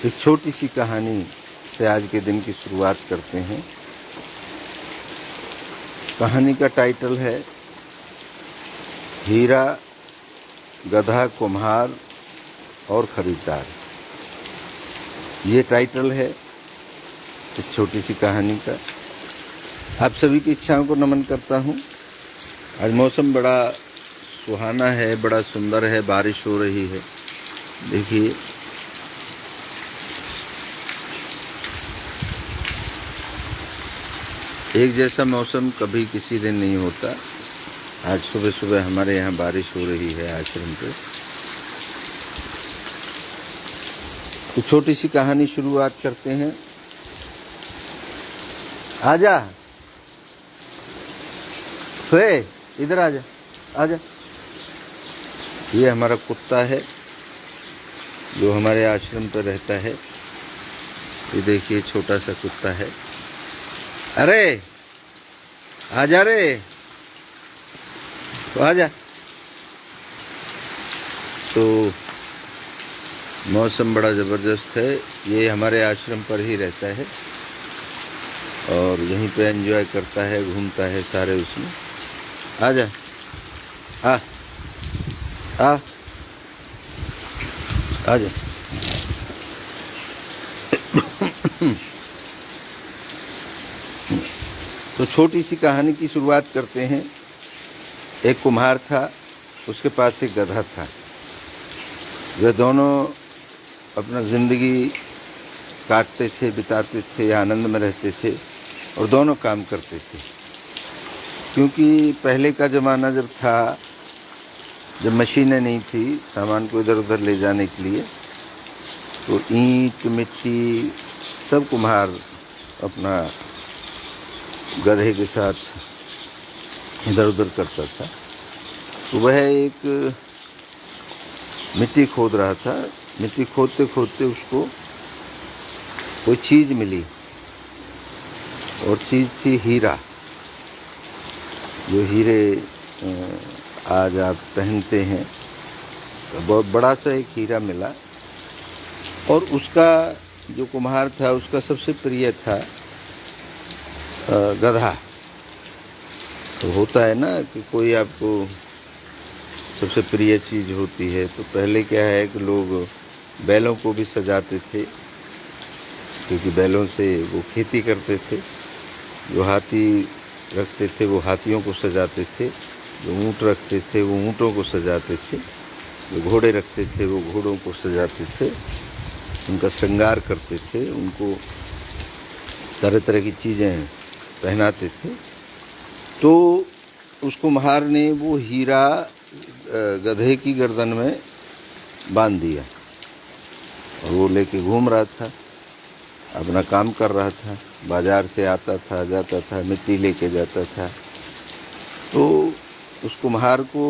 एक छोटी सी कहानी से आज के दिन की शुरुआत करते हैं। कहानी का टाइटल है हीरा, गधा, कुम्हार और खरीदार। ये टाइटल है इस छोटी सी कहानी का। आप सभी की इच्छाओं को नमन करता हूँ। आज मौसम बड़ा सुहाना है, बड़ा सुंदर है, बारिश हो रही है। देखिए, एक जैसा मौसम कभी किसी दिन नहीं होता। आज सुबह सुबह हमारे यहाँ बारिश हो रही है आश्रम पे। तो छोटी सी कहानी शुरुआत करते हैं। आजा वे, इधर आजा, आजा। ये हमारा कुत्ता है जो हमारे आश्रम पर रहता है। ये देखिए, छोटा सा कुत्ता है। अरे आजा रे, तो आजा। तो मौसम बड़ा ज़बरदस्त है। ये हमारे आश्रम पर ही रहता है और यहीं पे एंजॉय करता है, घूमता है सारे उसमें। आजा, आ आ आजा। तो छोटी सी कहानी की शुरुआत करते हैं। एक कुम्हार था, उसके पास एक गधा था। वे दोनों अपना ज़िंदगी काटते थे, बिताते थे, आनंद में रहते थे और दोनों काम करते थे। क्योंकि पहले का ज़माना जब था, जब मशीनें नहीं थी सामान को इधर उधर ले जाने के लिए, तो ईंट, मिट्टी सब कुम्हार अपना गधे के साथ इधर उधर करता था। तो वह एक मिट्टी खोद रहा था। मिट्टी खोदते खोदते उसको कोई चीज़ मिली और चीज़ थी हीरा। जो हीरे आज आप पहनते हैं, तो बहुत बड़ा सा एक हीरा मिला। और उसका जो कुम्हार था, उसका सबसे प्रिय था गधा। तो होता है ना कि कोई आपको सबसे प्रिय चीज़ होती है। तो पहले क्या है कि लोग बैलों को भी सजाते थे, क्योंकि बैलों से वो खेती करते थे। जो हाथी रखते थे वो हाथियों को सजाते थे, जो ऊँट रखते थे वो ऊँटों को सजाते थे, जो घोड़े रखते थे वो घोड़ों को सजाते थे, उनका श्रृंगार करते थे, उनको तरह तरह की चीज़ें पहनाते थे। तो उस कुम्हार ने वो हीरा गधे की गर्दन में बांध दिया और वो लेके घूम रहा था, अपना काम कर रहा था। बाजार से आता था, जाता था, मिट्टी लेके जाता था। तो उस कुम्हार को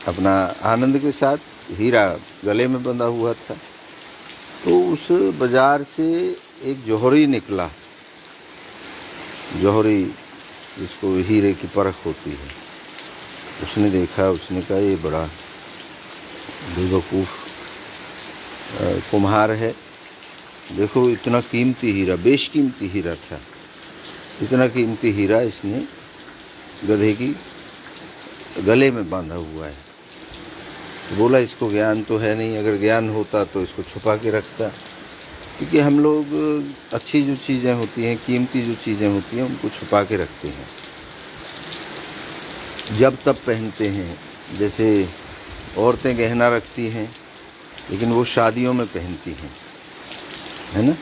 अपना आनंद के साथ हीरा गले में बंधा हुआ था। तो उस बाजार से एक जौहरी निकला। जौहरी, जिसको हीरे की परख होती है, उसने देखा, उसने कहा ये बड़ा बेवकूफ़ कुम्हार है। देखो, इतना कीमती हीरा, बेशकीमती हीरा था, इतना कीमती हीरा इसने गधे की गले में बांधा हुआ है। तो बोला, इसको ज्ञान तो है नहीं, अगर ज्ञान होता तो इसको छुपा के रखता। क्योंकि हम लोग अच्छी जो चीज़ें होती हैं, कीमती जो चीज़ें होती हैं, उनको छुपा के रखते हैं, जब तब पहनते हैं। जैसे औरतें गहना रखती हैं, लेकिन वो शादियों में पहनती हैं, है ना।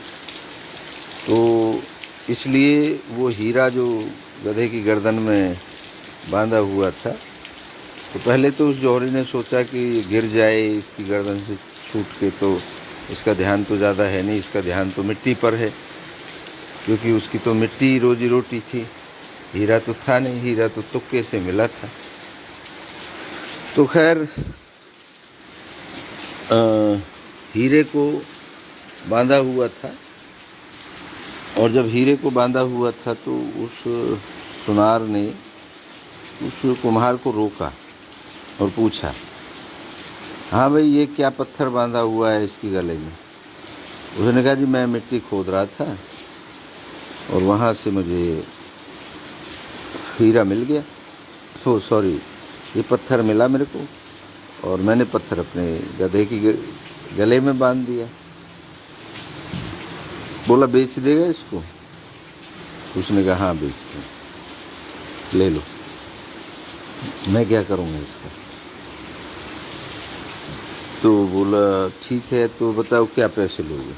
तो इसलिए वो हीरा जो गधे की गर्दन में बांधा हुआ था, तो पहले तो उस जौहरी ने सोचा कि गिर जाए इसकी गर्दन से छूट के, तो इसका ध्यान तो ज़्यादा है नहीं, इसका ध्यान तो मिट्टी पर है, क्योंकि उसकी तो मिट्टी रोजी रोटी थी। हीरा तो था नहीं, हीरा तो तुक्के से मिला था। तो खैर, हीरे को बांधा हुआ था, और जब हीरे को बांधा हुआ था तो उस सुनार ने उस कुम्हार को रोका और पूछा, हाँ भाई, ये क्या पत्थर बांधा हुआ है इसकी गले में? उसने कहा जी मैं मिट्टी खोद रहा था और वहाँ से मुझे हीरा मिल गया, तो सॉरी ये पत्थर मिला मेरे को और मैंने पत्थर अपने गधे की गले में बांध दिया। बोला बेच देगा इसको? उसने कहा हाँ बेच दो, ले लो। मैं क्या करूँगा इसका? तो बोला ठीक है, तो बताओ क्या पैसे लोगे?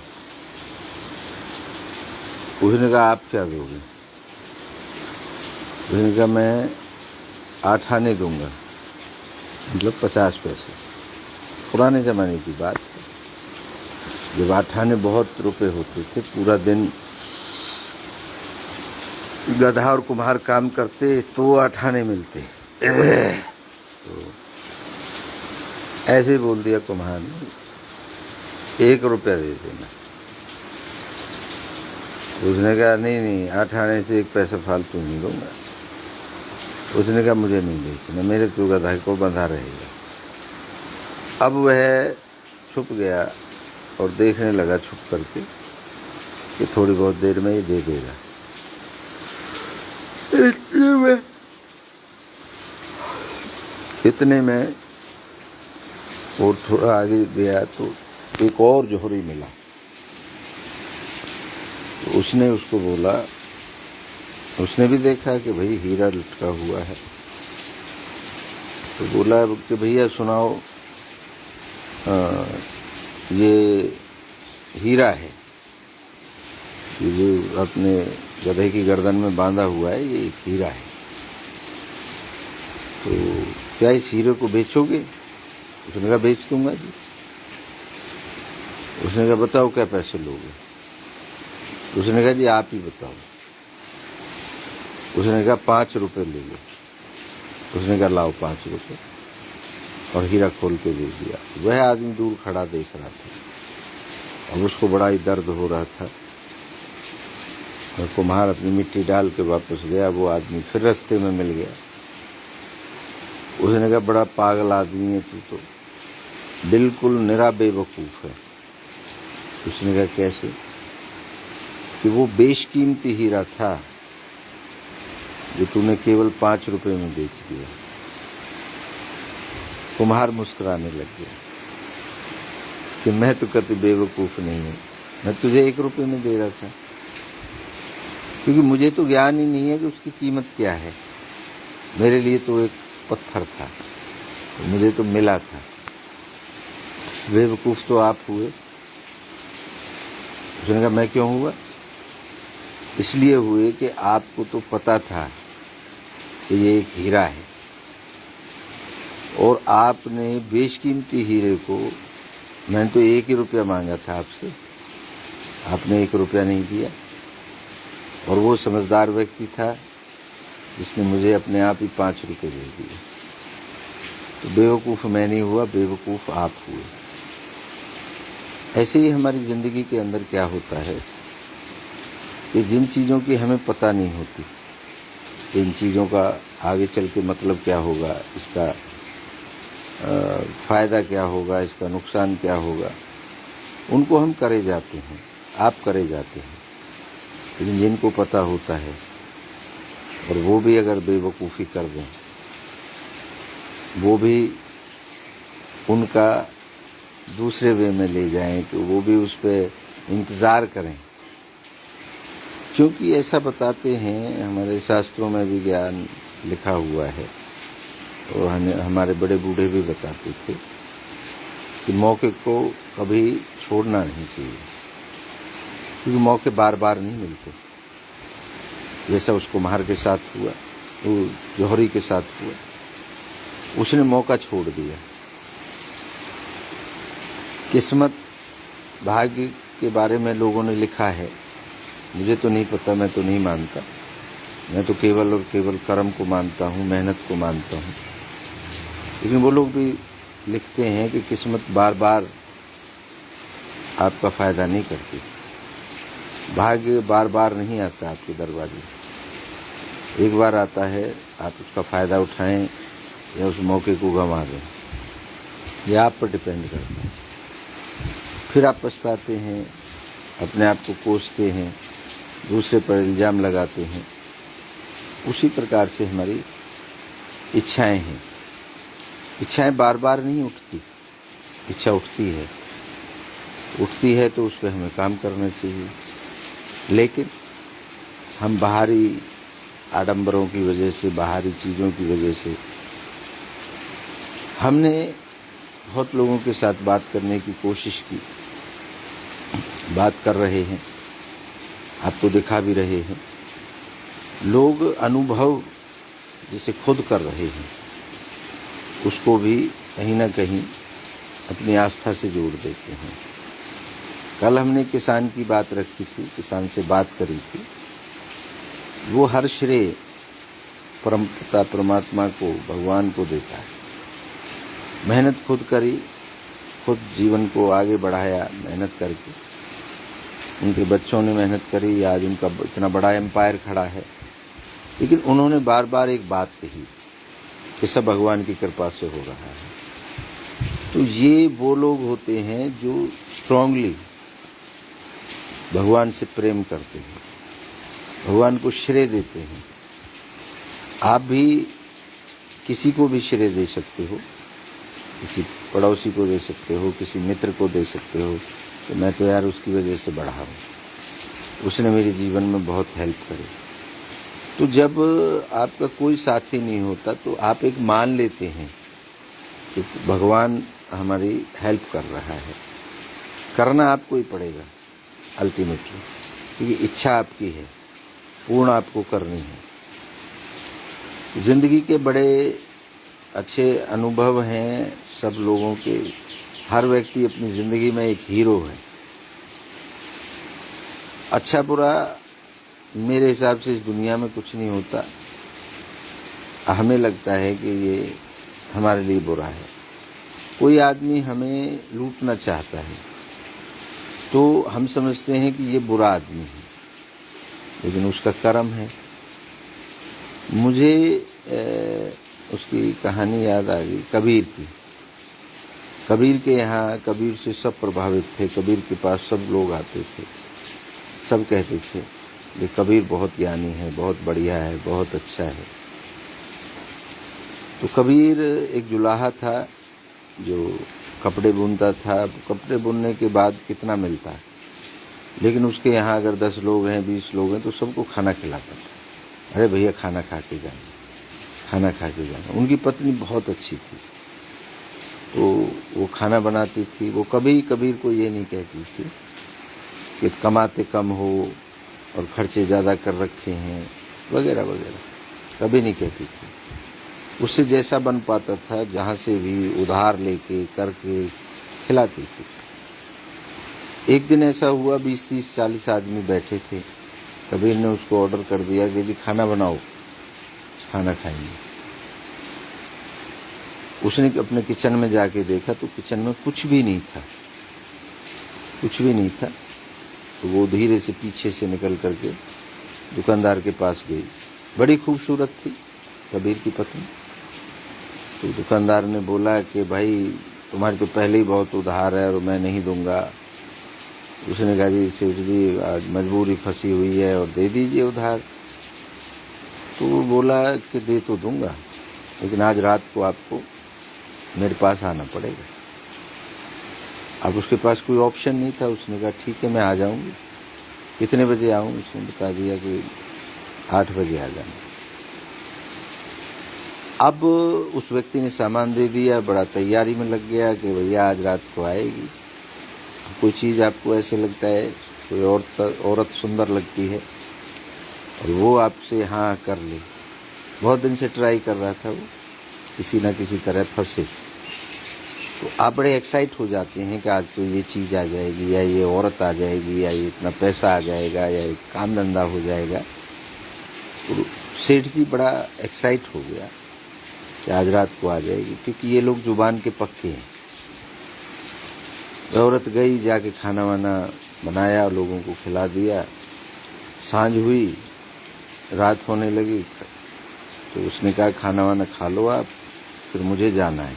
उसने कहा आप क्या दोगे? उसने कहा मैं 8 आने दूंगा, मतलब 50 पैसे। पुराने ज़माने की बात है, जब 8 आने बहुत रुपए होते थे। पूरा दिन गधा और कुम्हार काम करते तो 8 आने मिलते। तो ऐसे ही बोल दिया कुम्हार ने, 1 रुपया दे देना। उसने कहा नहीं 8 आने से 1 पैसा फालतू नहीं दूंगा। उसने कहा मुझे नहीं बेचना, मेरे तो गधा को बंधा रहेगा। अब वह छुप गया और देखने लगा छुप करके कि थोड़ी बहुत देर में ये दे देगा। इतने में और थोड़ा आगे गया तो एक और जोहरी मिला। तो उसने उसको बोला, उसने भी देखा कि भाई हीरा लटका हुआ है। तो बोला कि भैया सुनाओ, ये हीरा है, ये जो अपने गधे की गर्दन में बांधा हुआ है, ये एक हीरा है। तो क्या इस हीरे को बेचोगे? उसने कहा बेच दूंगा जी। उसने कहा बताओ क्या पैसे लोगे? उसने कहा जी आप ही बताओ। उसने कहा 5 रुपये ले लो। उसने कहा लाओ 5 रुपये, और हीरा खोल के दे दिया। वह आदमी दूर खड़ा देख रहा था, अब उसको बड़ा ही दर्द हो रहा था। और कुम्हार अपनी मिट्टी डाल के वापस गया। वो आदमी फिर रास्ते में मिल गया। उसने कहा बड़ा पागल आदमी है तू, तो बिल्कुल निरा बेवकूफ़ है। उसने कहा कैसे? कि वो बेशकीमती हीरा था जो तूने केवल 5 रुपये में बेच दिया। कुम्हार मुस्कुराने लग गया कि मैं तो कभी बेवकूफ़ नहीं हूँ, मैं तुझे 1 रुपये में दे रहा था, क्योंकि मुझे तो ज्ञान ही नहीं है कि उसकी कीमत क्या है। मेरे लिए तो एक पत्थर था, तो मुझे तो मिला था। बेवकूफ़ तो आप हुए। उसने कहा मैं क्यों हुआ? इसलिए हुए कि आपको तो पता था कि ये एक हीरा है, और आपने बेशकीमती हीरे को, मैंने तो 1 ही रुपया मांगा था आपसे, आपने 1 रुपया नहीं दिया। और वो समझदार व्यक्ति था जिसने मुझे अपने आप ही 5 रुपये दे दिए। तो बेवकूफ़ मैं नहीं हुआ, बेवकूफ़ आप हुए। ऐसे ही हमारी ज़िंदगी के अंदर क्या होता है कि जिन चीज़ों की हमें पता नहीं होती, इन चीज़ों का आगे चल के मतलब क्या होगा, इसका फ़ायदा क्या होगा, इसका नुकसान क्या होगा, उनको हम करे जाते हैं, आप करे जाते हैं। लेकिन जिनको पता होता है और वो भी अगर बेवकूफ़ी कर दें, वो भी उनका दूसरे वे में ले जाएं कि वो भी उस पर इंतज़ार करें, क्योंकि ऐसा बताते हैं, हमारे शास्त्रों में भी ज्ञान लिखा हुआ है और हमारे बड़े बूढ़े भी बताते थे कि मौके को कभी छोड़ना नहीं चाहिए, क्योंकि मौके बार बार नहीं मिलते। जैसा उस कुम्हार के साथ हुआ, वो जौहरी के साथ हुआ, उसने मौका छोड़ दिया। किस्मत, भाग्य के बारे में लोगों ने लिखा है, मुझे तो नहीं पता, मैं तो नहीं मानता। मैं तो केवल और केवल कर्म को मानता हूँ, मेहनत को मानता हूँ। लेकिन वो लोग भी लिखते हैं कि किस्मत बार बार आपका फ़ायदा नहीं करती, भाग्य बार बार नहीं आता आपके दरवाजे। एक बार आता है, आप उसका फ़ायदा उठाएं या उस मौके को गंवा दें, यह आप पर डिपेंड करता है। फिर आप पछताते हैं अपने आप को कोसते हैं, दूसरे पर इल्ज़ाम लगाते हैं, उसी प्रकार से हमारी इच्छाएं हैं। इच्छाएं बार बार नहीं उठती, इच्छा उठती है तो उस पर हमें काम करना चाहिए। लेकिन हम बाहरी आडंबरों की वजह से, बाहरी चीज़ों की वजह से हमने बहुत लोगों के साथ बात करने की कोशिश की, बात कर रहे हैं, आपको दिखा भी रहे हैं। लोग अनुभव जिसे खुद कर रहे हैं उसको भी कहीं ना कहीं अपनी आस्था से जोड़ देते हैं। कल हमने किसान की बात रखी थी, किसान से बात करी थी। वो हर श्रेय परमपिता परमात्मा को, भगवान को देता है। मेहनत खुद करी, खुद जीवन को आगे बढ़ाया मेहनत करके। उनके बच्चों ने मेहनत करी, आज उनका इतना बड़ा एम्पायर खड़ा है। लेकिन उन्होंने बार बार एक बात कही कि सब भगवान की कृपा से हो रहा है। तो ये वो लोग होते हैं जो स्ट्रांगली भगवान से प्रेम करते हैं, भगवान को श्रेय देते हैं। आप भी किसी को भी श्रेय दे सकते हो, किसी पड़ोसी को दे सकते हो, किसी मित्र को दे सकते हो कि मैं तो यार उसकी वजह से बढ़ा हूँ, उसने मेरे जीवन में बहुत हेल्प करी। तो जब आपका कोई साथी नहीं होता तो आप एक मान लेते हैं कि भगवान हमारी हेल्प कर रहा है। करना आपको ही पड़ेगा अल्टीमेटली, क्योंकि इच्छा आपकी है, पूर्ण आपको करनी है। ज़िंदगी के बड़े अच्छे अनुभव हैं सब लोगों के। हर व्यक्ति अपनी ज़िंदगी में एक हीरो है। अच्छा बुरा मेरे हिसाब से इस दुनिया में कुछ नहीं होता। हमें लगता है कि ये हमारे लिए बुरा है। कोई आदमी हमें लूटना चाहता है तो हम समझते हैं कि ये बुरा आदमी है, लेकिन उसका कर्म है। मुझे उसकी कहानी याद आ गई कबीर की। कबीर के यहाँ, कबीर से सब प्रभावित थे। कबीर के पास सब लोग आते थे, सब कहते थे कि कबीर बहुत ज्ञानी है, बहुत बढ़िया है, बहुत अच्छा है। तो कबीर एक जुलाहा था जो कपड़े बुनता था। कपड़े बुनने के बाद कितना मिलता है, लेकिन उसके यहाँ अगर 10 लोग हैं, 20 लोग हैं तो सबको खाना खिलाता था। अरे भैया खाना खा के जाना, खाना खा के जाना। उनकी पत्नी बहुत अच्छी थी, तो वो खाना बनाती थी। वो कभी कबीर को ये नहीं कहती थी कि कमाते कम हो और खर्चे ज़्यादा कर रखे हैं वगैरह वगैरह, कभी नहीं कहती थी। उससे जैसा बन पाता था, जहाँ से भी उधार लेके करके खिलाती थी। एक दिन ऐसा हुआ, 20, 30, 40 आदमी बैठे थे। कबीर ने उसको ऑर्डर कर दिया कि जी खाना बनाओ, खाना खाएंगे। उसने अपने किचन में जाके देखा तो किचन में कुछ भी नहीं था, कुछ भी नहीं था। तो वो धीरे से पीछे से निकल करके दुकानदार के पास गई। बड़ी खूबसूरत थी कबीर की पत्नी। तो दुकानदार ने बोला कि भाई तुम्हारी तो पहले ही बहुत उधार है और मैं नहीं दूंगा। उसने कहा जी सेठ जी आज मजबूरी फंसी हुई है और दे दीजिए उधार। तो वो बोला कि दे तो दूंगा, लेकिन आज रात को आपको मेरे पास आना पड़ेगा। अब उसके पास कोई ऑप्शन नहीं था। उसने कहा ठीक है मैं आ जाऊंगी। कितने बजे आऊँ? उसने बता दिया कि 8 बजे आ जाना। अब उस व्यक्ति ने सामान दे दिया, बड़ा तैयारी में लग गया कि भैया आज रात को आएगी। कोई चीज़ आपको ऐसे लगता है, कोई औरत सुंदर लगती है और वो आपसे हाँ कर ले। बहुत दिन से ट्राई कर रहा था वो, किसी ना किसी तरह फंसे। तो आप बड़े एक्साइट हो जाते हैं कि आज तो ये चीज़ आ जाएगी, या ये औरत आ जाएगी, या ये इतना पैसा आ जाएगा, या एक काम धंधा हो जाएगा। तो सेठ जी बड़ा एक्साइट हो गया कि आज रात को आ जाएगी, क्योंकि ये लोग जुबान के पक्के हैं। औरत गई, जाके खाना वाना बनाया, लोगों को खिला दिया। सांझ हुई, रात होने लगी, तो उसने कहा खाना वाना खा लो आप, फिर मुझे जाना है।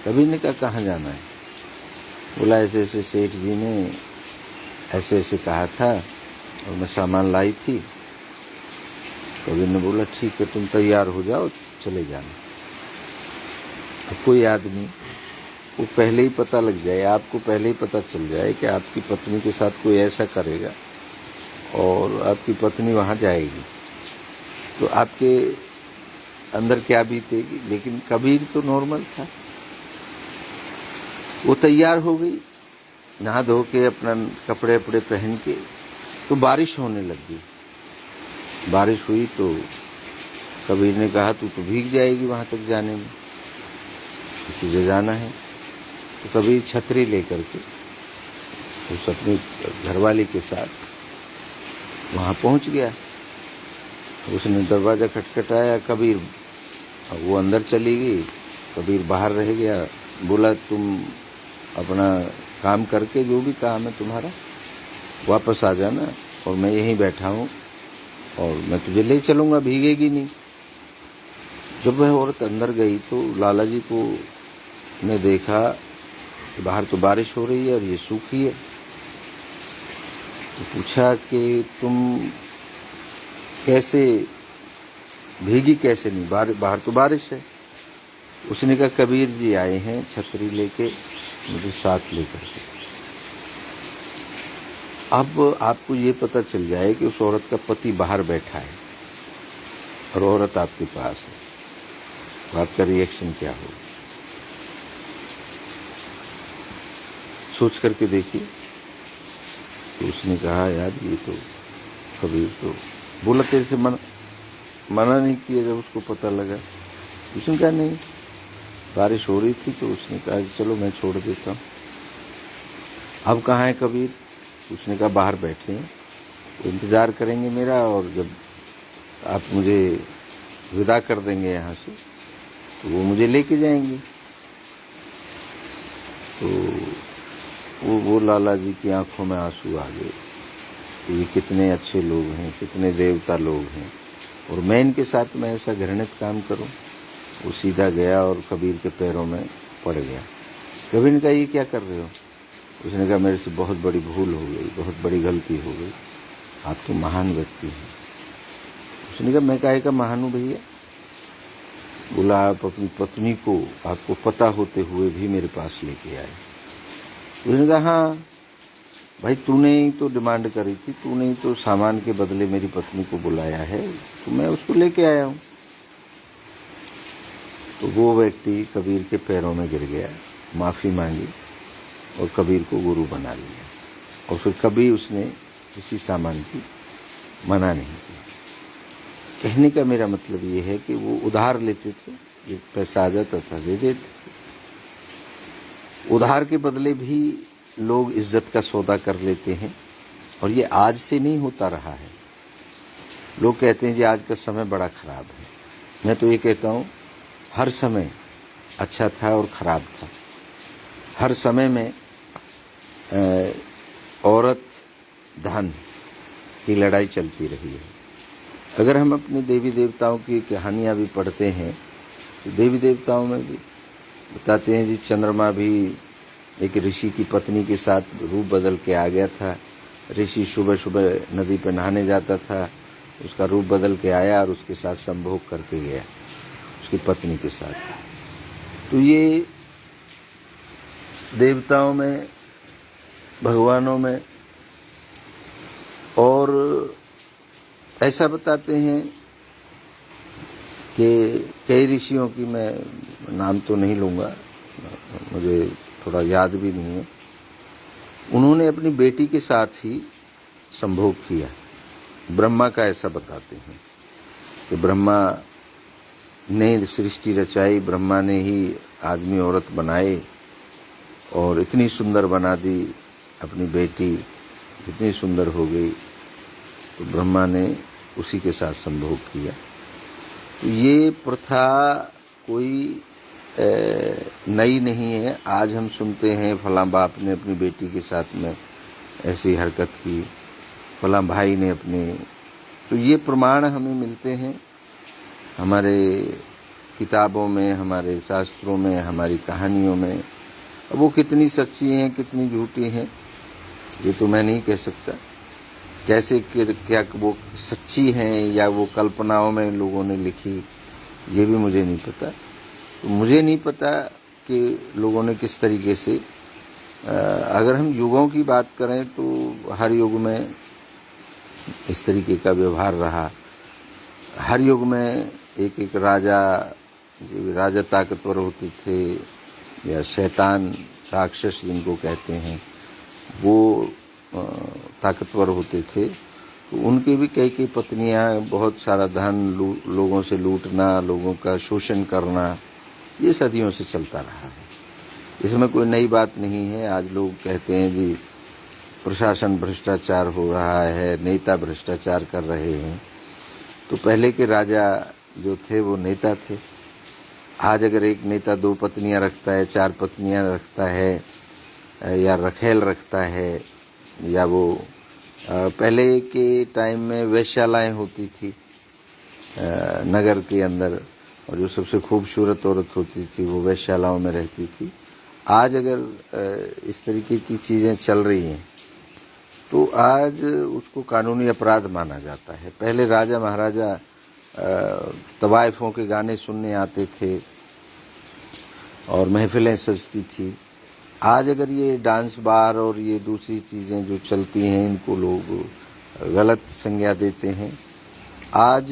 कबीर ने कहा कहाँ जाना है? बोला ऐसे ऐसे सेठ जी ने ऐसे ऐसे कहा था और मैं सामान लाई थी। कबीर ने बोला ठीक है, तुम तैयार हो जाओ, चले जाना। अब कोई आदमी वो पहले ही पता लग जाए, आपको पहले ही पता चल जाए कि आपकी पत्नी के साथ कोई ऐसा करेगा और आपकी पत्नी वहाँ जाएगी, तो आपके अंदर क्या बीतेगी। लेकिन कबीर तो नॉर्मल था, वो तैयार हो गई, नहा धो के अपना कपड़े वपड़े पहन के, तो बारिश होने लग गई। बारिश हुई तो कबीर ने कहा तू तो भीग जाएगी वहाँ तक जाने में, तो तुझे जाना है। तो कबीर छतरी लेकर के उस अपनी घरवाली के साथ वहाँ पहुँच गया। उसने दरवाज़ा खटखटाया, कबीर वो अंदर चली गई, कबीर बाहर रह गया। बोला तुम अपना काम करके, जो भी काम है तुम्हारा, वापस आ जाना और मैं यहीं बैठा हूँ और मैं तुझे ले चलूँगा, भीगेगी नहीं। जब वह औरत अंदर गई तो लाला जी को ने देखा कि बाहर तो बारिश हो रही है और ये सूखी है। तो पूछा कि तुम कैसे भीगी, कैसे नहीं, बाहर तो बारिश है। उसने कहा कबीर जी आए हैं छतरी लेके मुझे साथ लेकर के। अब आपको ये पता चल जाए कि उस औरत का पति बाहर बैठा है और औरत आपके पास है, तो आपका रिएक्शन क्या होगा, सोच करके देखिए। तो उसने कहा यार ये तो कबीर तो बोला तेरे से मना नहीं किया जब उसको पता लगा। उसने कहा नहीं, बारिश हो रही थी तो उसने कहा चलो मैं छोड़ देता हूँ। अब कहाँ है कबीर? उसने कहा बाहर बैठे हैं, तो इंतज़ार करेंगे मेरा, और जब आप मुझे विदा कर देंगे यहाँ से तो वो मुझे लेके जाएंगे। तो वो लाला जी की आंखों में आंसू आ गए कि ये कितने अच्छे लोग हैं, कितने देवता लोग हैं, और मैं इनके साथ में ऐसा घृणित काम करूं। वो सीधा गया और कबीर के पैरों में पड़ गया। कबीर ने कहा ये क्या कर रहे हो? उसने कहा मेरे से बहुत बड़ी भूल हो गई, बहुत बड़ी गलती हो गई, आप तो महान व्यक्ति हैं। उसने कहा मैं काहे का महान हूँ भैया? बोला आप अपनी पत्नी को आपको पता होते हुए भी मेरे पास लेके आए। उसने कहा हाँ भाई, तूने ही तो डिमांड करी थी, तूने ही तो सामान के बदले मेरी पत्नी को बुलाया है, तो मैं उसको लेके आया हूँ। तो वो व्यक्ति कबीर के पैरों में गिर गया, माफ़ी मांगी और कबीर को गुरु बना लिया। और फिर कभी उसने किसी सामान की मना नहीं की। कहने का मेरा मतलब ये है कि वो उधार लेते थे, जो पैसा आ जाता था दे देते। उधार के बदले भी लोग इज्जत का सौदा कर लेते हैं, और ये आज से नहीं होता रहा है। लोग कहते हैं जी आज का समय बड़ा ख़राब है। मैं तो ये कहता हूँ हर समय अच्छा था और ख़राब था। हर समय में औरत धन की लड़ाई चलती रही है। अगर हम अपने देवी देवताओं की कहानियाँ भी पढ़ते हैं तो देवी देवताओं में भी बताते हैं जी, चंद्रमा भी एक ऋषि की पत्नी के साथ रूप बदल के आ गया था। ऋषि सुबह सुबह नदी पर नहाने जाता था, उसका रूप बदल के आया और उसके साथ संभोग करके गया, उसकी पत्नी के साथ। तो ये देवताओं में, भगवानों में, और ऐसा बताते हैं कि कई ऋषियों की, मैं नाम तो नहीं लूँगा, मुझे थोड़ा याद भी नहीं है, उन्होंने अपनी बेटी के साथ ही संभोग किया। ब्रह्मा का ऐसा बताते हैं कि ब्रह्मा ने सृष्टि रचाई, ब्रह्मा ने ही आदमी औरत बनाए और इतनी सुंदर बना दी अपनी बेटी, इतनी सुंदर हो गई, तो ब्रह्मा ने उसी के साथ संभोग किया। तो ये प्रथा कोई नई नहीं है। आज हम सुनते हैं फलां बाप ने अपनी बेटी के साथ में ऐसी हरकत की, फलां भाई ने अपने, तो ये प्रमाण हमें मिलते हैं हमारे किताबों में, हमारे शास्त्रों में, हमारी कहानियों में। अब वो कितनी सच्ची हैं कितनी झूठी हैं ये तो मैं नहीं कह सकता। कैसे क्या वो सच्ची हैं या वो कल्पनाओं में लोगों ने लिखी, ये भी मुझे नहीं पता। तो मुझे नहीं पता कि लोगों ने किस तरीके से, अगर हम युगों की बात करें तो हर युग में इस तरीके का व्यवहार रहा। हर युग में एक एक राजा ताकतवर होते थे, या शैतान राक्षस जिनको कहते हैं वो ताकतवर होते थे। तो उनके भी कई पत्नियां, बहुत सारा धन लोगों से लूटना, लोगों का शोषण करना, ये सदियों से चलता रहा है। इसमें कोई नई बात नहीं है। आज लोग कहते हैं जी प्रशासन भ्रष्टाचार हो रहा है, नेता भ्रष्टाचार कर रहे हैं। तो पहले के राजा जो थे वो नेता थे। आज अगर एक नेता 2 पत्नियां रखता है, 4 पत्नियां रखता है, या रखेल रखता है, या वो पहले के टाइम में वेश्यालाएँ होती थी नगर के अंदर, और जो सबसे खूबसूरत औरत होती थी वो वेश्यालाओं में रहती थी। आज अगर इस तरीके की चीज़ें चल रही हैं तो आज उसको कानूनी अपराध माना जाता है। पहले राजा महाराजा तवाइफों के गाने सुनने आते थे और महफिलें सजती थी। आज अगर ये डांस बार और ये दूसरी चीज़ें जो चलती हैं, इनको लोग गलत संज्ञा देते हैं। आज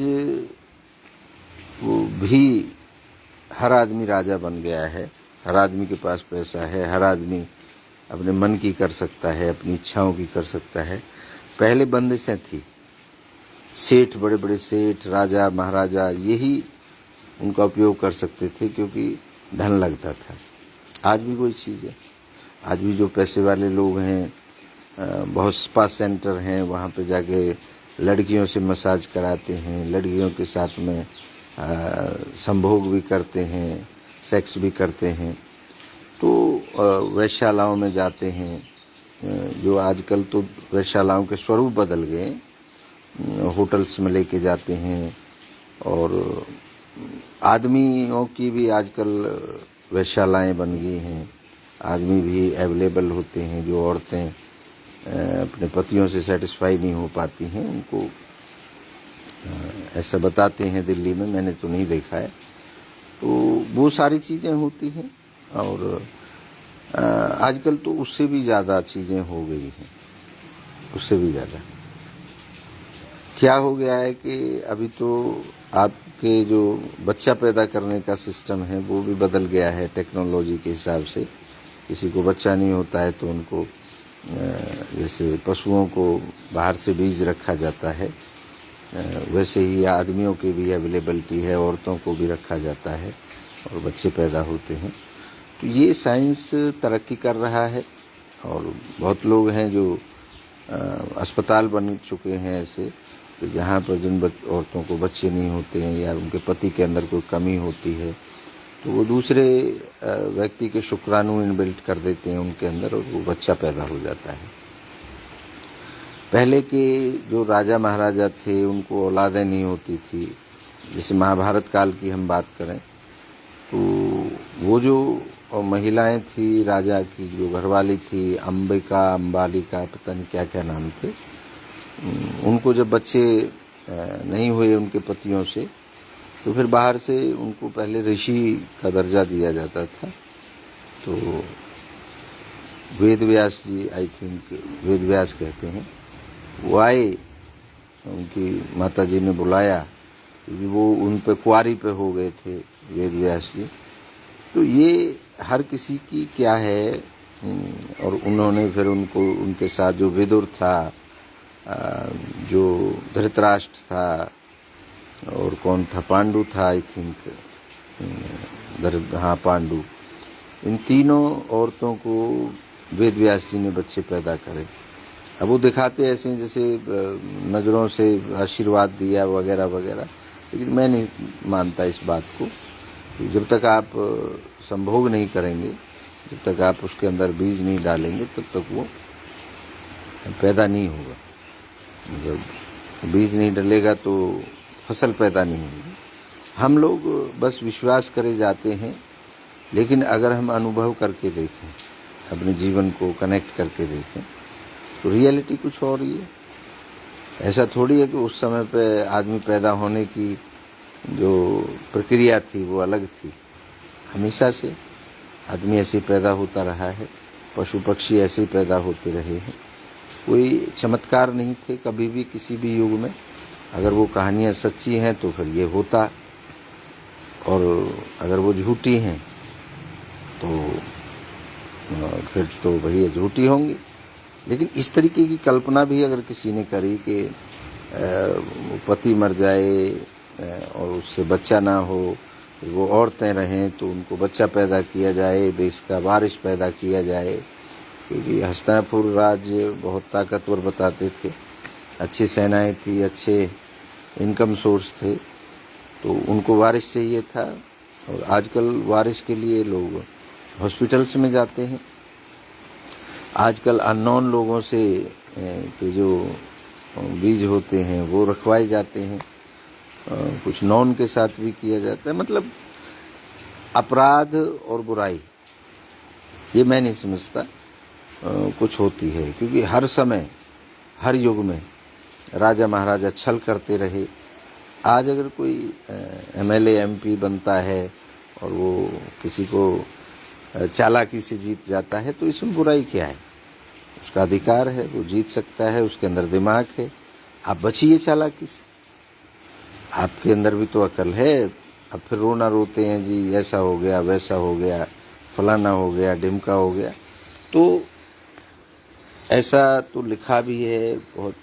वो भी हर आदमी राजा बन गया है, हर आदमी के पास पैसा है, हर आदमी अपने मन की कर सकता है, अपनी इच्छाओं की कर सकता है। पहले बंदिशें थी, सेठ, बड़े बड़े सेठ, राजा महाराजा यही उनका उपयोग कर सकते थे क्योंकि धन लगता था। आज भी वही चीज़ है। आज भी जो पैसे वाले लोग हैं, बहुत स्पा सेंटर हैं, वहाँ पे जाके लड़कियों से मसाज कराते हैं, लड़कियों के साथ में संभोग भी करते हैं, सेक्स भी करते हैं। तो वेश्यालाओं में जाते हैं, जो आजकल तो वेश्यालाओं के स्वरूप बदल गए, होटल्स में लेके जाते हैं। और आदमियों की भी आजकल वेश्यालाएँ बन गई हैं। आदमी भी अवेलेबल होते हैं। जो औरतें अपने पतियों से सेटिस्फाई नहीं हो पाती हैं, उनको ऐसा बताते हैं दिल्ली में, मैंने तो नहीं देखा है। तो वो सारी चीज़ें होती हैं। और आजकल तो उससे भी ज़्यादा चीज़ें हो गई हैं, उससे भी ज़्यादा। क्या हो गया है कि अभी तो आपके जो बच्चा पैदा करने का सिस्टम है वो भी बदल गया है टेक्नोलॉजी के हिसाब से। किसी को बच्चा नहीं होता है तो उनको जैसे पशुओं को बाहर से बीज रखा जाता है, वैसे ही आदमियों की भी अवेलेबिलिटी है, औरतों को भी रखा जाता है और बच्चे पैदा होते हैं। तो ये साइंस तरक्की कर रहा है और बहुत लोग हैं जो अस्पताल बन चुके हैं ऐसे कि जहाँ पर जिन औरतों को बच्चे नहीं होते हैं या उनके पति के अंदर कोई कमी होती है तो वो दूसरे व्यक्ति के शुक्राणु इनबिल्ट कर देते हैं उनके अंदर और वो बच्चा पैदा हो जाता है। पहले के जो राजा महाराजा थे उनको औलादें नहीं होती थी। जैसे महाभारत काल की हम बात करें तो वो जो महिलाएं थी राजा की, जो घरवाली थी, अंबालिका, पता नहीं क्या क्या नाम थे, उनको जब बच्चे नहीं हुए उनके पतियों से तो फिर बाहर से उनको पहले ऋषि का दर्जा दिया जाता था। तो वेद व्यास जी, आई थिंक वेद व्यास कहते हैं, वो आए, उनकी माता जी ने बुलाया क्योंकि वो उन पे कुंवारी पे हो गए थे वेद व्यास जी। तो ये हर किसी की क्या है। और उन्होंने फिर उनको, उनके साथ जो विदुर था, जो धृतराष्ट्र था, और कौन था, पांडु था आई थिंक, हाँ पांडु, इन तीनों औरतों को वेद व्यास जी ने बच्चे पैदा करे। अब वो दिखाते ऐसे हैं जैसे नज़रों से आशीर्वाद दिया वगैरह वगैरह, लेकिन मैं नहीं मानता इस बात को। जब तक आप संभोग नहीं करेंगे, जब तक आप उसके अंदर बीज नहीं डालेंगे, तब तक वो पैदा नहीं होगा। जब बीज नहीं डलेगा तो फसल पैदा नहीं होगी। हम लोग बस विश्वास करे जाते हैं, लेकिन अगर हम अनुभव करके देखें, अपने जीवन को कनेक्ट करके देखें, तो रियलिटी कुछ और ही है। ऐसा थोड़ी है कि उस समय पे आदमी पैदा होने की जो प्रक्रिया थी वो अलग थी। हमेशा से आदमी ऐसे पैदा होता रहा है, पशु पक्षी ऐसे ही पैदा होते रहे हैं। कोई चमत्कार नहीं थे कभी भी किसी भी युग में। अगर वो कहानियाँ सच्ची हैं तो फिर ये होता, और अगर वो झूठी हैं तो फिर तो भैया झूठी होंगी। लेकिन इस तरीके की कल्पना भी अगर किसी ने करी कि पति मर जाए और उससे बच्चा ना हो, वो औरतें रहें तो उनको बच्चा पैदा किया जाए, देश का वारिस पैदा किया जाए, क्योंकि हस्तिनापुर राज्य बहुत ताकतवर बताते थे, अच्छी सेनाएं थी, अच्छे इनकम सोर्स थे, तो उनको वारिस चाहिए था। और आजकल वारिस के लिए लोग हॉस्पिटल्स में जाते हैं। आजकल अननोन लोगों से के जो बीज होते हैं वो रखवाए जाते हैं, कुछ नॉन के साथ भी किया जाता है। मतलब अपराध और बुराई ये मैं नहीं समझता कुछ होती है, क्योंकि हर समय हर युग में राजा महाराजा छल करते रहे। आज अगर कोई एमएलए एमपी बनता है और वो किसी को चालाकी से जीत जाता है तो इसमें बुराई क्या है? उसका अधिकार है, वो जीत सकता है, उसके अंदर दिमाग है। आप बचिए चालाकी से, आपके अंदर भी तो अकल है। अब फिर रोना रोते हैं जी ऐसा हो गया, वैसा हो गया, फलाना हो गया, ढिमका हो गया। तो ऐसा तो लिखा भी है बहुत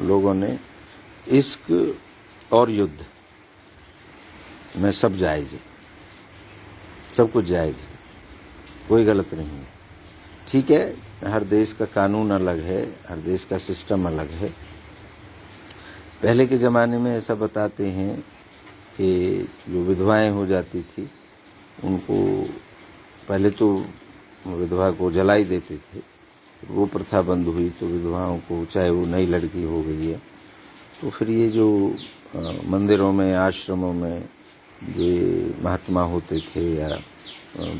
लोगों ने, इश्क और युद्ध में सब जायज़ है, सब कुछ जायज़ है, कोई गलत नहीं है। ठीक है, हर देश का कानून अलग है, हर देश का सिस्टम अलग है। पहले के ज़माने में ऐसा बताते हैं कि जो विधवाएं हो जाती थी उनको पहले तो विधवा को जलाई देते थे, वो प्रथा बंद हुई तो विधवाओं को, चाहे वो नई लड़की हो गई है, तो फिर ये जो मंदिरों में आश्रमों में ये महात्मा होते थे या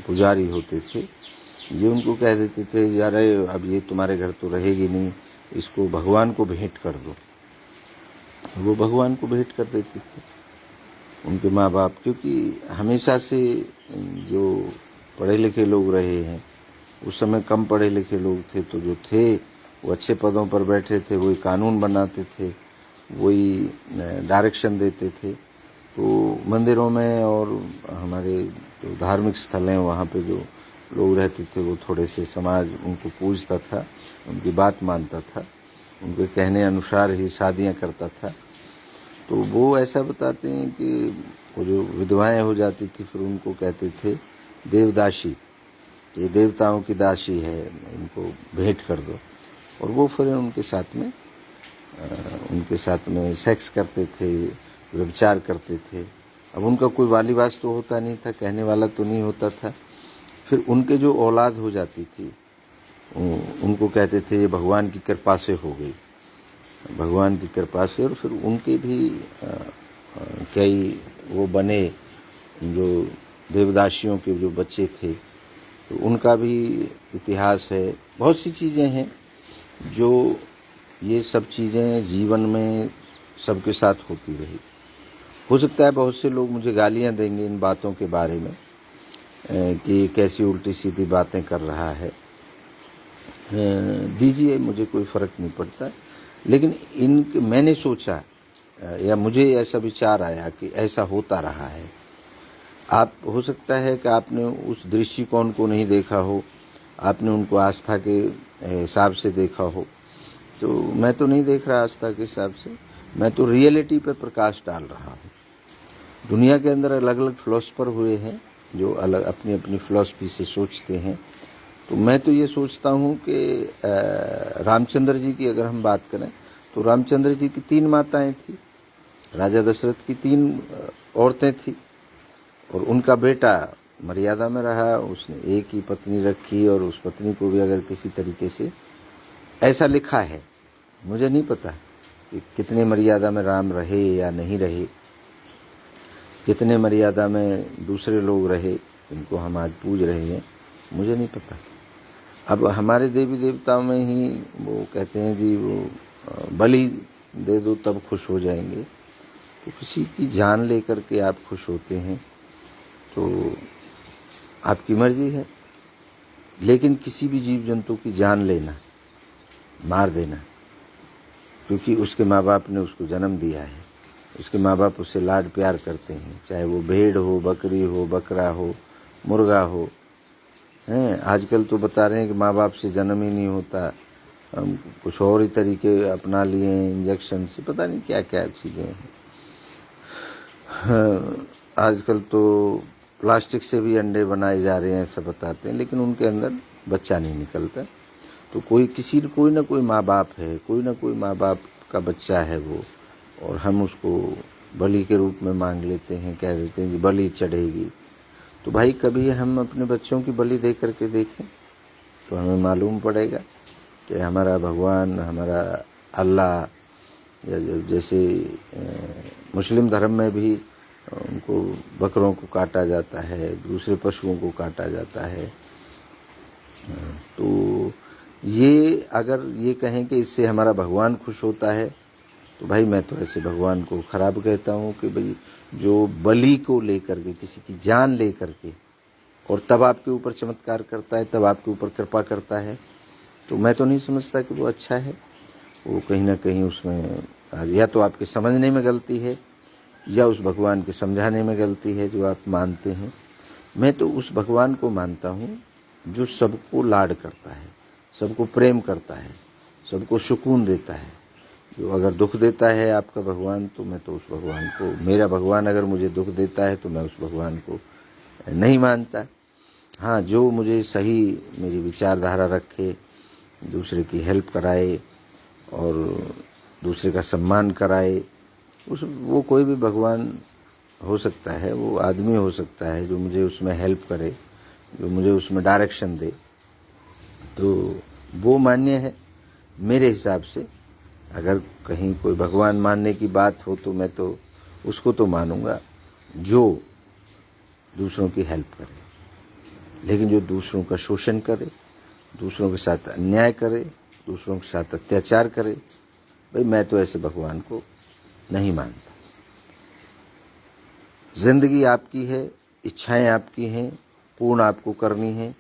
पुजारी होते थे, ये उनको कह देते थे यार अब ये तुम्हारे घर तो रहेगी नहीं, इसको भगवान को भेंट कर दो। वो भगवान को भेंट कर देते थे उनके माँ बाप, क्योंकि हमेशा से जो पढ़े लिखे लोग रहे हैं, उस समय कम पढ़े लिखे लोग थे, तो जो थे वो अच्छे पदों पर बैठे थे, वही कानून बनाते थे, वही डायरेक्शन देते थे। तो मंदिरों में और हमारे जो धार्मिक स्थल हैं वहाँ पे जो लोग रहते थे वो थोड़े से समाज उनको पूजता था, उनकी बात मानता था, उनके कहने अनुसार ही शादियाँ करता था। तो वो ऐसा बताते हैं कि वो जो विधवाएं हो जाती थी फिर उनको कहते थे देवदासी, ये देवताओं की दासी है, इनको भेंट कर दो। और वो फिर उनके साथ में सेक्स करते थे, व्यभिचार करते थे। अब उनका कोई वालीवास तो होता नहीं था, कहने वाला तो नहीं होता था। फिर उनके जो औलाद हो जाती थी उनको कहते थे ये भगवान की कृपा से हो गई, भगवान की कृपा से। और फिर उनके भी कई वो बने, जो देवदासियों के जो बच्चे थे, तो उनका भी इतिहास है। बहुत सी चीज़ें हैं जो ये सब चीज़ें जीवन में सबके साथ होती रही। हो सकता है बहुत से लोग मुझे गालियां देंगे इन बातों के बारे में कि कैसी उल्टी सीधी बातें कर रहा है। दीजिए, मुझे कोई फ़र्क नहीं पड़ता। लेकिन मैंने सोचा या मुझे ऐसा विचार आया कि ऐसा होता रहा है। आप हो सकता है कि आपने उस दृष्टिकोण को नहीं देखा हो, आपने उनको आस्था के हिसाब से देखा हो, तो मैं तो नहीं देख रहा आस्था के हिसाब से, मैं तो रियलिटी पर प्रकाश डाल रहा हूँ। दुनिया के अंदर अलग अलग फिलोसफर हुए हैं जो अलग अपनी अपनी फिलॉसफी से सोचते हैं। तो मैं तो ये सोचता हूँ कि रामचंद्र जी की अगर हम बात करें तो रामचंद्र जी की 3 माताएं थी, राजा दशरथ की 3 औरतें थी, और उनका बेटा मर्यादा में रहा, उसने एक ही पत्नी रखी, और उस पत्नी को भी अगर किसी तरीके से, ऐसा लिखा है, मुझे नहीं पता कि कितने मर्यादा में राम रहे या नहीं रहे, कितने मर्यादा में दूसरे लोग रहे जिनको हम आज पूज रहे हैं, मुझे नहीं पता। अब हमारे देवी देवताओं में ही वो कहते हैं जी वो बलि दे दो तब खुश हो जाएंगे। तो किसी की जान लेकर के आप खुश होते हैं तो आपकी मर्जी है, लेकिन किसी भी जीव जंतु की जान लेना, मार देना, क्योंकि उसके माँ बाप ने उसको जन्म दिया है, उसके माँ बाप उससे लाड प्यार करते हैं, चाहे वो भेड़ हो, बकरी हो, बकरा हो, मुर्गा हो, हैं। आजकल तो बता रहे हैं कि माँ बाप से जन्म ही नहीं होता, हम कुछ और ही तरीके अपना लिए हैं, इंजेक्शन से, पता नहीं क्या क्या चीज़ें हैं। हाँ, आजकल तो प्लास्टिक से भी अंडे बनाए जा रहे हैं, ऐसा बताते हैं, लेकिन उनके अंदर बच्चा नहीं निकलता। तो कोई ना कोई माँ बाप है, कोई ना कोई माँ बाप का बच्चा है वो, और हम उसको बलि के रूप में मांग लेते हैं, कह देते हैं जी बलि चढ़ेगी। तो भाई कभी हम अपने बच्चों की बलि दे करके देखें तो हमें मालूम पड़ेगा कि हमारा भगवान, हमारा अल्लाह, या जैसे मुस्लिम धर्म में भी उनको बकरों को काटा जाता है, दूसरे पशुओं को काटा जाता है। तो ये अगर ये कहें कि इससे हमारा भगवान खुश होता है तो भाई मैं तो ऐसे भगवान को ख़राब कहता हूँ कि भाई जो बलि को लेकर के, किसी की जान लेकर के, और तब आपके ऊपर चमत्कार करता है, तब आपके ऊपर कृपा करता है, तो मैं तो नहीं समझता कि वो अच्छा है। वो कहीं ना कहीं उसमें या तो आपके समझने में गलती है या उस भगवान के समझाने में गलती है जो आप मानते हैं। मैं तो उस भगवान को मानता हूँ जो सबको लाड करता है, सबको प्रेम करता है, सबको सुकून देता है। जो अगर दुख देता है आपका भगवान, तो मैं तो उस भगवान को, मेरा भगवान अगर मुझे दुख देता है तो मैं उस भगवान को नहीं मानता। हाँ, जो मुझे सही मेरी विचारधारा रखे, दूसरे की हेल्प कराए और दूसरे का सम्मान कराए, वो कोई भी भगवान हो सकता है, वो आदमी हो सकता है जो मुझे उसमें हेल्प करे, जो मुझे उसमें डायरेक्शन दे, तो वो मान्य है मेरे हिसाब से। अगर कहीं कोई भगवान मानने की बात हो तो मैं तो उसको तो मानूंगा जो दूसरों की हेल्प करे, लेकिन जो दूसरों का शोषण करे, दूसरों के साथ अन्याय करे, दूसरों के साथ अत्याचार करे, भाई मैं तो ऐसे भगवान को नहीं मानता। ज़िंदगी आपकी है, इच्छाएं आपकी हैं, पूर्ण आपको करनी है,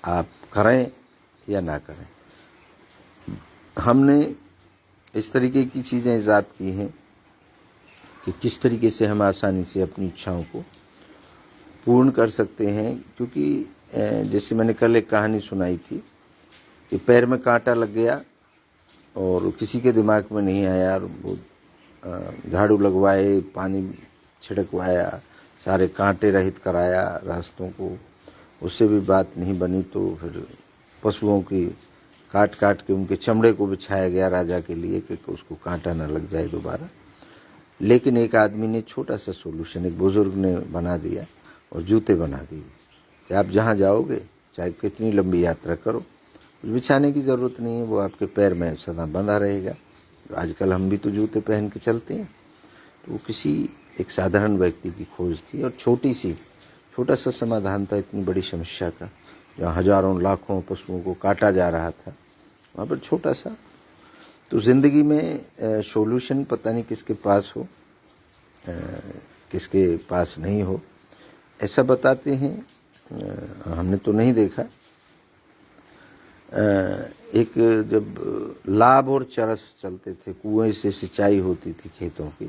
आप करें या ना करें। हमने इस तरीके की चीज़ें ईजाद की हैं कि किस तरीके से हम आसानी से अपनी इच्छाओं को पूर्ण कर सकते हैं। क्योंकि जैसे मैंने कल एक कहानी सुनाई थी कि पैर में कांटा लग गया और किसी के दिमाग में नहीं आया, और वो झाड़ू लगवाए, पानी छिड़कवाया, सारे कांटे रहित कराया रास्तों को, उससे भी बात नहीं बनी। तो फिर पशुओं की काट काट के उनके चमड़े को बिछाया गया राजा के लिए कि उसको कांटा ना लग जाए दोबारा। लेकिन एक आदमी ने छोटा सा सोल्यूशन, एक बुजुर्ग ने बना दिया और जूते बना दिए कि आप जहाँ जाओगे, चाहे कितनी लंबी यात्रा करो, कुछ बिछाने की ज़रूरत नहीं है, वो आपके पैर में सदा बंधा रहेगा। आजकल हम भी तो जूते पहन के चलते हैं। तो वो किसी एक साधारण व्यक्ति की खोज थी और छोटा सा समाधान था इतनी बड़ी समस्या का, जहाँ हजारों लाखों पशुओं को काटा जा रहा था, वहाँ पर छोटा सा। तो ज़िंदगी में सॉल्यूशन पता नहीं किसके पास हो, किसके पास नहीं हो, ऐसा बताते हैं। हमने तो नहीं देखा। एक जब लाभ और चरस चलते थे, कुएं से सिंचाई होती थी खेतों की,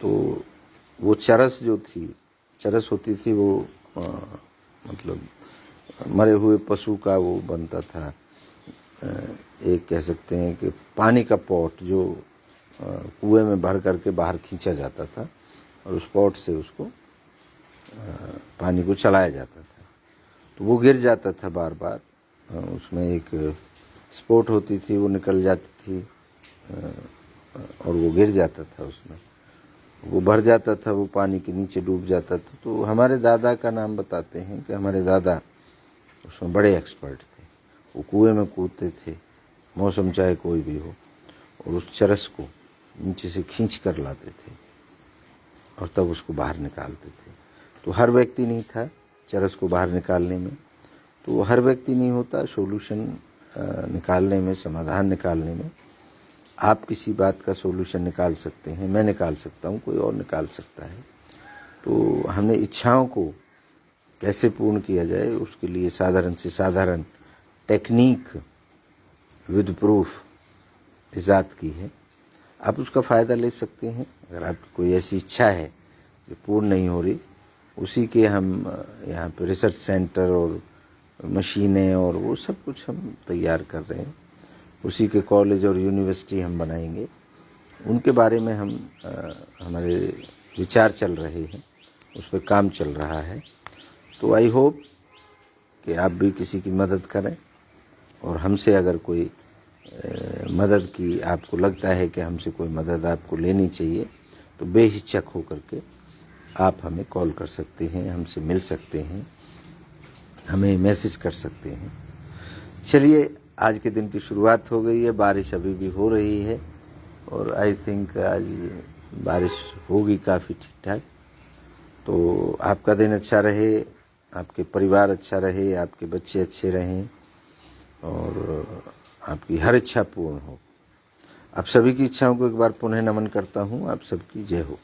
तो वो चरस होती थी वो मतलब मरे हुए पशु का वो बनता था। एक कह सकते हैं कि पानी का पॉट जो कुएं में भर करके बाहर खींचा जाता था और उस पॉट से उसको पानी को चलाया जाता था। तो वो गिर जाता था बार बार, उसमें एक स्पॉट होती थी, वो निकल जाती थी और वो गिर जाता था, उसमें वो भर जाता था, वो पानी के नीचे डूब जाता था। तो हमारे दादा का नाम बताते हैं कि हमारे दादा उसमें बड़े एक्सपर्ट थे। वो कुएं में कूदते थे, मौसम चाहे कोई भी हो, और उस चरस को नीचे से खींच कर लाते थे और तब उसको बाहर निकालते थे। तो हर व्यक्ति नहीं था चरस को बाहर निकालने में, तो हर व्यक्ति नहीं होता सॉल्यूशन निकालने में, समाधान निकालने में। आप किसी बात का सॉल्यूशन निकाल सकते हैं, मैं निकाल सकता हूँ, कोई और निकाल सकता है। तो हमने इच्छाओं को कैसे पूर्ण किया जाए उसके लिए साधारण से साधारण टेक्निक विद प्रूफ इजाद की है। आप उसका फ़ायदा ले सकते हैं। अगर आपकी कोई ऐसी इच्छा है जो पूर्ण नहीं हो रही, उसी के हम यहाँ पे रिसर्च सेंटर और मशीनें और वो सब कुछ हम तैयार कर रहे हैं। उसी के कॉलेज और यूनिवर्सिटी हम बनाएंगे। उनके बारे में हम हमारे विचार चल रहे हैं, उस पर काम चल रहा है। तो आई होप कि आप भी किसी की मदद करें, और हमसे अगर कोई मदद की आपको लगता है कि हमसे कोई मदद आपको लेनी चाहिए, तो बेहिचक होकर के आप हमें कॉल कर सकते हैं, हमसे मिल सकते हैं, हमें मैसेज कर सकते हैं। चलिए, आज के दिन की शुरुआत हो गई है। बारिश अभी भी हो रही है और आई थिंक आज बारिश होगी काफ़ी ठीक ठाक। तो आपका दिन अच्छा रहे, आपके परिवार अच्छा रहे, आपके बच्चे अच्छे रहें और आपकी हर इच्छा पूर्ण हो। आप सभी की इच्छाओं को एक बार पुनः नमन करता हूँ। आप सबकी जय हो।